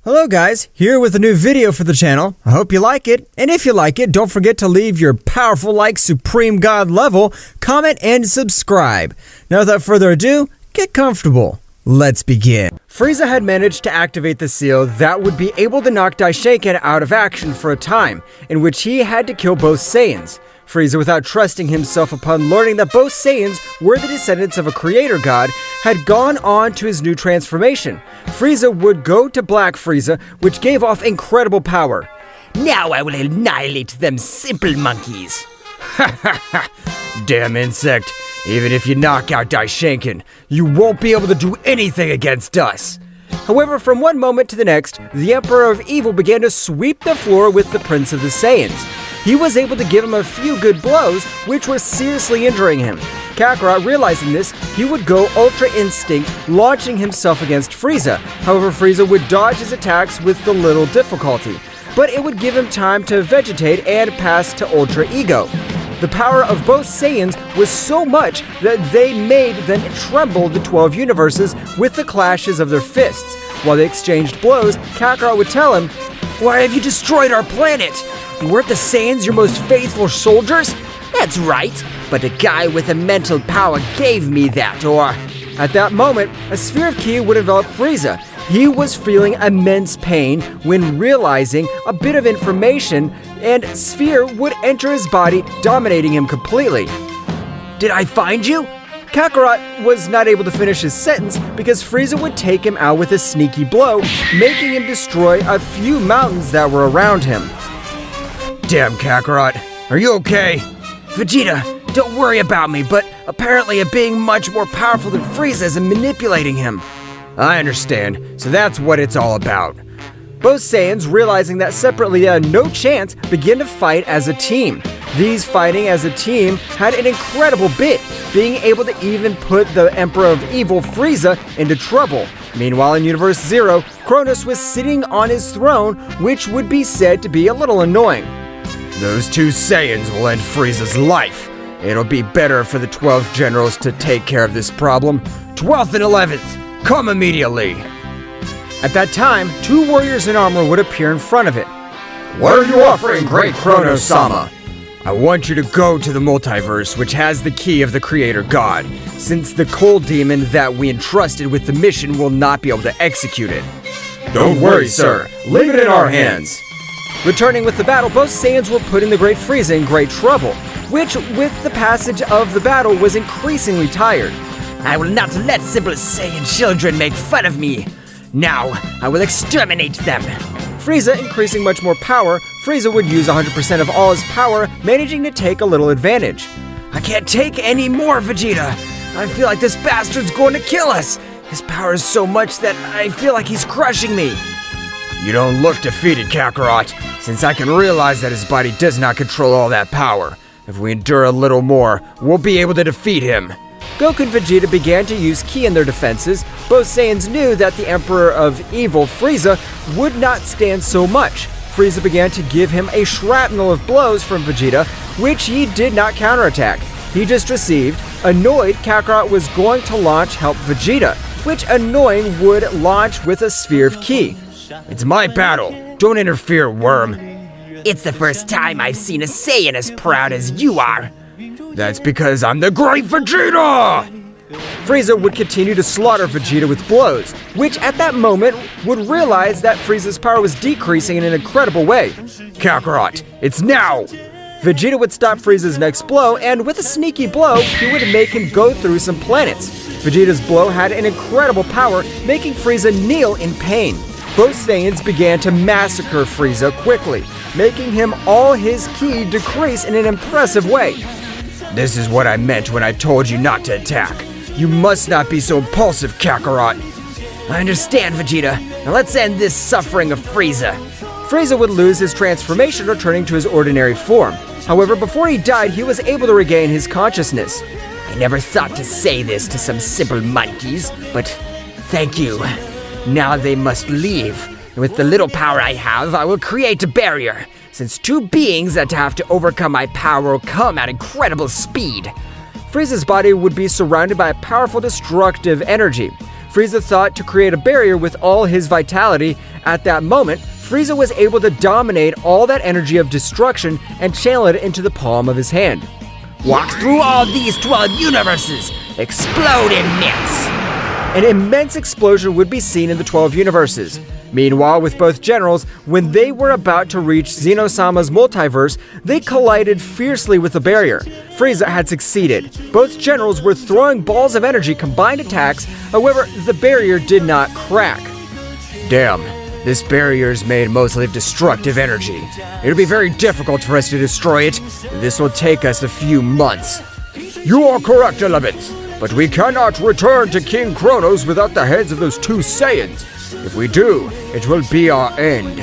Hello guys, here with a new video for the channel. I hope you like it, and if you like it, don't forget to leave your powerful like Supreme God level, comment, and subscribe. Now without further ado, get comfortable. Let's begin. Frieza had managed to activate the seal that would be able to knock Daishinkan out of action for a time, in which he had to kill both Saiyans. Frieza, without trusting himself upon learning that both Saiyans were the descendants of a creator god, had gone on to his new transformation. Frieza would go to Black Frieza, which gave off incredible power. Now I will annihilate them simple monkeys. Ha ha ha! Damn insect. Even if you knock out Daishinkan, you won't be able to do anything against us. However, from one moment to the next, the Emperor of Evil began to sweep the floor with the Prince of the Saiyans. He was able to give him a few good blows, which were seriously injuring him. Kakarot, realizing this, he would go Ultra Instinct, launching himself against Frieza. However, Frieza would dodge his attacks with the little difficulty, but it would give him time to vegetate and pass to Ultra Ego. The power of both Saiyans was so much that they made them tremble the 12 universes with the clashes of their fists. While they exchanged blows, Kakarot would tell him, "Why have you destroyed our planet? Weren't the Saiyans your most faithful soldiers?" That's right, but a guy with a mental power gave me that, or... At that moment, a sphere of ki would envelop Frieza. He was feeling immense pain when realizing a bit of information, and sphere would enter his body, dominating him completely. Did I find you? Kakarot was not able to finish his sentence because Frieza would take him out with a sneaky blow, making him destroy a few mountains that were around him. Damn, Kakarot, are you okay? Vegeta, don't worry about me, but apparently I'm being much more powerful than Frieza is in manipulating him. I understand, so that's what it's all about. Both Saiyans, realizing that separately they had no chance, began to fight as a team. These fighting as a team had an incredible bit, being able to even put the Emperor of Evil, Frieza, into trouble. Meanwhile, in Universe Zero, Kronos was sitting on his throne, which would be said to be a little annoying. Those two Saiyans will end Frieza's life. It'll be better for the 12 generals to take care of this problem. 12th and 11th, come immediately! At that time, two warriors in armor would appear in front of it. What are you offering, great Zeno-sama? I want you to go to the multiverse, which has the key of the creator god, since the cold demon that we entrusted with the mission will not be able to execute it. Don't worry, sir. Leave it in our hands. Returning with the battle, both Saiyans were putting the Great Frieza in great trouble, which, with the passage of the battle, was increasingly tired. I will not let simple Saiyan children make fun of me. Now, I will exterminate them. Frieza increasing much more power, Frieza would use 100% of all his power, managing to take a little advantage. I can't take any more, Vegeta. I feel like this bastard's going to kill us. His power is so much that I feel like he's crushing me. You don't look defeated, Kakarot, since I can realize that his body does not control all that power. If we endure a little more, we'll be able to defeat him. Goku and Vegeta began to use ki in their defenses. Both Saiyans knew that the Emperor of Evil, Frieza, would not stand so much. Frieza began to give him a shrapnel of blows from Vegeta, which he did not counterattack. He just received. Annoyed, Kakarot was going to launch Help Vegeta, which Annoying would launch with a sphere of ki. It's my battle. Don't interfere, worm. It's the first time I've seen a Saiyan as proud as you are. That's because I'm the Great Vegeta! Frieza would continue to slaughter Vegeta with blows, which at that moment would realize that Frieza's power was decreasing in an incredible way. Kakarot, it's now! Vegeta would stop Frieza's next blow, and with a sneaky blow, he would make him go through some planets. Vegeta's blow had an incredible power, making Frieza kneel in pain. Both Saiyans began to massacre Frieza quickly, making him all his ki decrease in an impressive way. This is what I meant when I told you not to attack. You must not be so impulsive, Kakarot. I understand, Vegeta. Now let's end this suffering of Frieza. Frieza would lose his transformation, returning to his ordinary form. However, before he died, he was able to regain his consciousness. I I never thought to say this to some simple monkeys, but thank you. Now they must leave. With the little power I have, I will create a barrier, since two beings that have to overcome my power will come at incredible speed. Frieza's body would be surrounded by a powerful destructive energy. Frieza thought to create a barrier with all his vitality. At that moment, Frieza was able to dominate all that energy of destruction and channel it into the palm of his hand. Walk through all these 12 universes! Explode immense! An immense explosion would be seen in the 12 universes. Meanwhile, with both generals, when they were about to reach Zeno-sama's multiverse, they collided fiercely with the barrier. Frieza had succeeded. Both generals were throwing balls of energy combined attacks, however, the barrier did not crack. Damn, this barrier is made mostly of destructive energy. It'll be very difficult for us to destroy it. This will take us a few months. You are correct, 11th. But we cannot return to King Kronos without the heads of those two Saiyans. If we do, it will be our end.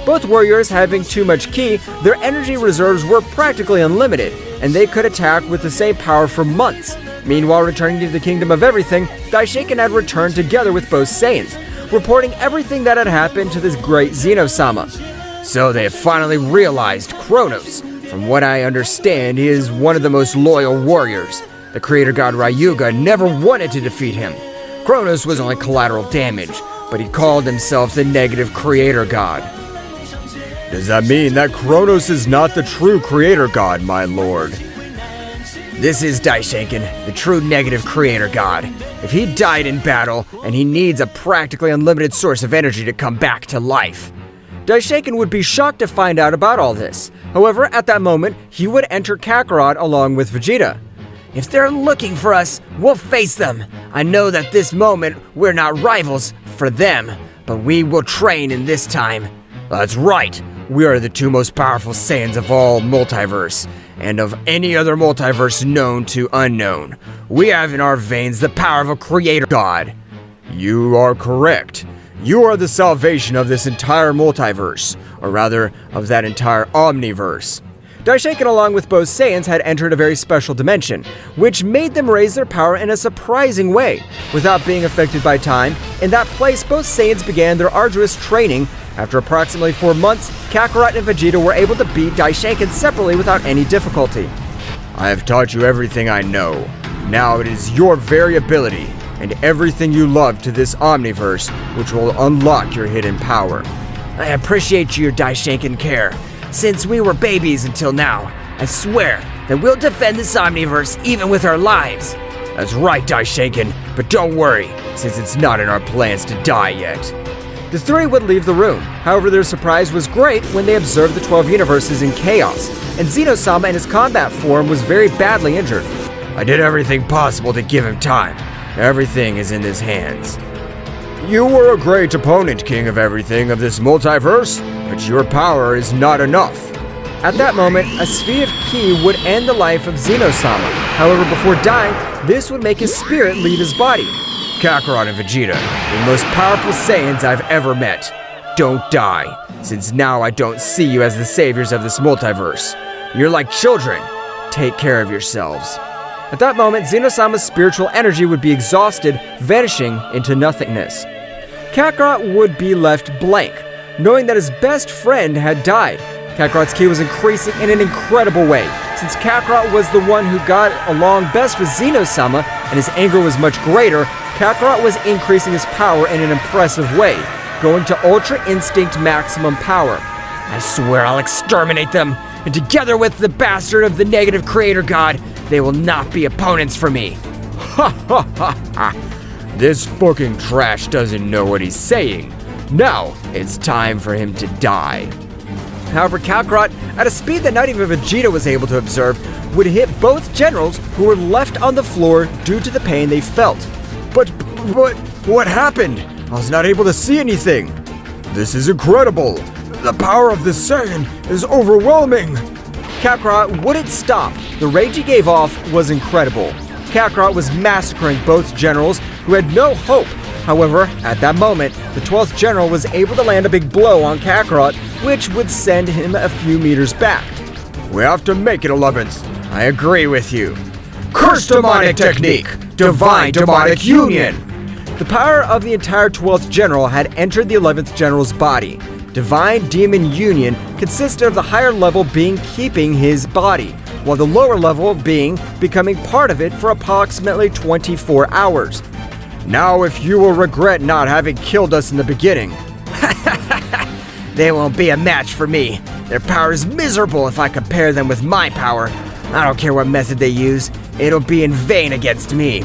Both warriors having too much ki, their energy reserves were practically unlimited, and they could attack with the same power for months. Meanwhile, returning to the Kingdom of Everything, Daishinkan had returned together with both Saiyans, reporting everything that had happened to this great Zeno-sama. So they have finally realized Kronos. From what I understand, he is one of the most loyal warriors. The creator god Ryuga never wanted to defeat him. Kronos was only collateral damage, but he called himself the negative creator god. Does that mean that Kronos is not the true creator god, my lord? This is Daishinkan, the true negative creator god. If he died in battle, and he needs a practically unlimited source of energy to come back to life. Daishinkan would be shocked to find out about all this. However, at that moment, he would enter Kakarot along with Vegeta. If they're looking for us, we'll face them. I know that this moment, we're not rivals for them, but we will train in this time. That's right. We are the two most powerful Saiyans of all multiverse, and of any other multiverse known to unknown. We have in our veins the power of a creator god. You are correct. You are the salvation of this entire multiverse, or rather, of that entire omniverse. Daishinkan along with both Saiyans had entered a very special dimension, which made them raise their power in a surprising way. Without being affected by time, in that place both Saiyans began their arduous training. After approximately 4 months, Kakarot and Vegeta were able to beat Daishinkan separately without any difficulty. I have taught you everything I know. Now it is your very ability, and everything you love to this omniverse, which will unlock your hidden power. I appreciate your Daishinkan care. Since we were babies until now, I swear that we'll defend this omniverse even with our lives. That's right, Daishinkan, but don't worry, since it's not in our plans to die yet. The three would leave the room. However, their surprise was great when they observed the 12 universes in chaos, and Zeno-sama in his combat form was very badly injured. I did everything possible to give him time. Everything is in his hands. You were a great opponent, King of Everything of this multiverse, but your power is not enough. At that moment, a sphere of ki would end the life of Zeno-sama. However, before dying, this would make his spirit leave his body. Kakarot and Vegeta, the most powerful Saiyans I've ever met. Don't die, since now I don't see you as the saviors of this multiverse. You're like children. Take care of yourselves. At that moment, Zeno-sama's spiritual energy would be exhausted, vanishing into nothingness. Kakarot would be left blank, knowing that his best friend had died. Kakarot's ki was increasing in an incredible way. Since Kakarot was the one who got along best with Zeno-sama, and his anger was much greater, Kakarot was increasing his power in an impressive way, going to Ultra Instinct maximum power. I swear I'll exterminate them, and together with the bastard of the negative creator god, they will not be opponents for me. Ha ha ha ha! This fucking trash doesn't know what he's saying. Now, it's time for him to die. However, Kakarot, at a speed that not even Vegeta was able to observe, would hit both generals who were left on the floor due to the pain they felt. But what happened? I was not able to see anything. This is incredible. The power of the Saiyan is overwhelming. Kakarot wouldn't stop. The rage he gave off was incredible. Kakarot was massacring both generals who had no hope. However, at that moment, the 12th general was able to land a big blow on Kakarot, which would send him a few meters back. We have to make it, 11th. I agree with you. Curse Demonic Technique! Divine Demonic Union! The power of the entire 12th General had entered the 11th General's body. Divine Demon Union consisted of the higher level being keeping his body, while the lower level being becoming part of it for approximately 24 hours. Now if you will regret not having killed us in the beginning. They won't be a match for me. Their power is miserable if I compare them with my power. I don't care what method they use, it'll be in vain against me.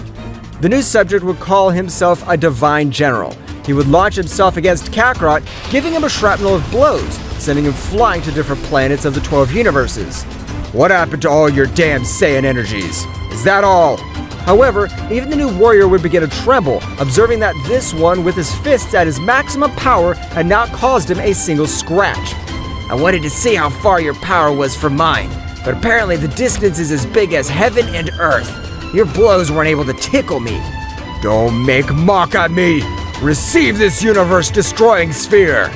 The new subject would call himself a Divine General. He would launch himself against Kakarot, giving him a shrapnel of blows, sending him flying to different planets of the 12 universes. What happened to all your damn Saiyan energies? Is that all? However, even the new warrior would begin to tremble, observing that this one, with his fists at his maximum power, had not caused him a single scratch. I wanted to see how far your power was from mine, but apparently the distance is as big as heaven and earth. Your blows weren't able to tickle me. Don't make mock at me! Receive this universe-destroying sphere!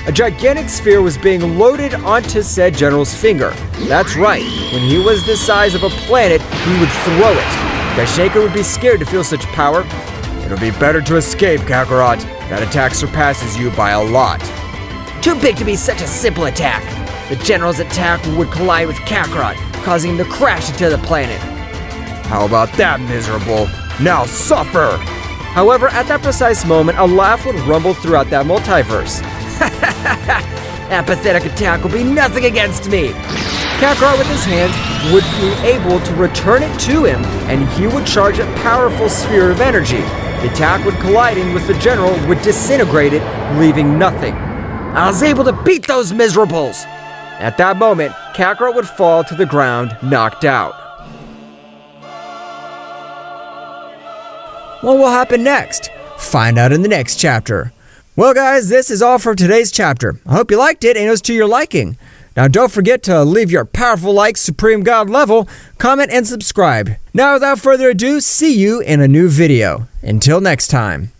A gigantic sphere was being loaded onto said general's finger. That's right, when he was the size of a planet, he would throw it. Daishinkan would be scared to feel such power. It'll be better to escape, Kakarot. That attack surpasses you by a lot. Too big to be such a simple attack. The general's attack would collide with Kakarot, causing him to crash into the planet. How about that, miserable? Now suffer! However, at that precise moment, a laugh would rumble throughout that multiverse. That pathetic attack will be nothing against me. Kakarot with his hands would be able to return it to him, and he would charge a powerful sphere of energy. The attack would colliding with the general would disintegrate it, leaving nothing. I was able to beat those miserables! At that moment, Kakarot would fall to the ground, knocked out. What will happen next? Find out in the next chapter. Well guys, this is all for today's chapter. I hope you liked it and it was to your liking. Now don't forget to leave your powerful like Supreme God level, comment and subscribe. Now without further ado, see you in a new video. Until next time.